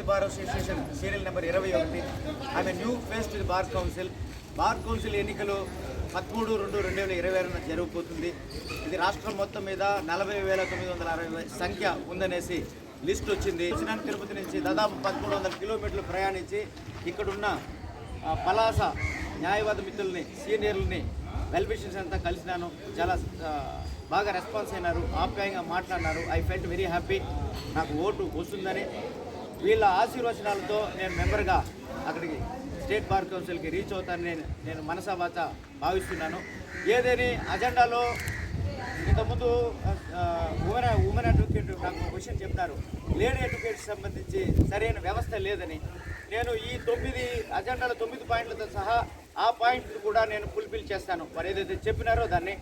Bar association serial number 21. ఆమె new face to bar council. Bar council ఎన్నికలు 13/2/2026 జరగబోతుంది. ఇది రాష్ట్రం మొత్తం మీద 40,960 సంఖ్య ఉందనేసి లిస్ట్ వచ్చింది. తిరుపతి నుంచి దాదాపు 1300 కిలోమీటర్లు ప్రయాణించి ఇక్కడున్న పలాస న్యాయవాద మిత్రుల్ని, సీనియర్లని, వెల్విషన్స్ అంతా కలిసినాను. చాలా బాగా రెస్పాన్స్ అయినారు, ఆప్యాయంగా మాట్లాడినారు. I felt very happy. నాకు ఓటు వస్తుందని, వీళ్ళ ఆశీర్వచనాలతో నేను మెంబర్గా అక్కడికి స్టేట్ బార్ కౌన్సిల్కి రీచ్ అవుతానని నేను మనసావాచ భావిస్తున్నాను. ఏదేని అజెండాలో ఇంతకుముందు ఉమెన్ అడ్వకేట్ నాకు ఒక విషయం చెప్తారు, లేడీ అడ్వకేట్ సంబంధించి సరైన వ్యవస్థ లేదని. నేను ఈ 9 అజెండాల 9 పాయింట్లతో సహా ఆ పాయింట్ కూడా నేను ఫుల్ఫిల్ చేస్తాను. వారు ఏదైతే చెప్పినారో దాన్ని.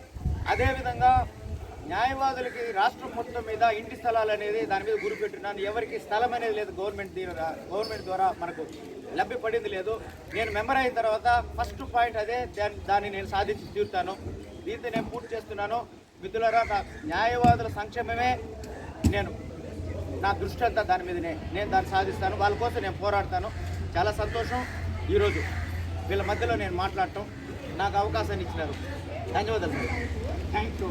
అదేవిధంగా న్యాయవాదులకి రాష్ట్రం మొత్తం మీద ఇంటి స్థలాలు అనేది దాని మీద గురి పెట్టున్నాను. ఎవరికి స్థలం అనేది లేదు, గవర్నమెంట్ ద్వారా మనకు లబ్ధి పడింది లేదు. నేను మెంబర్ అయిన తర్వాత ఫస్ట్ పాయింట్ అదే, దాన్ని నేను సాధించి తీరుతాను. దీంతో నేను పూర్తి చేస్తున్నాను. మిత్రులారా, న్యాయవాదుల సంక్షేమమే నా దృష్టి అంతా దాని మీదనే. నేను దాన్ని సాధిస్తాను. వాళ్ళ కోసం నేను పోరాడతాను. చాలా సంతోషం ఈరోజు వీళ్ళ మధ్యలో నేను మాట్లాడటం, నాకు అవకాశాన్ని ఇచ్చినారు. ధన్యవాదాలు. Thank you.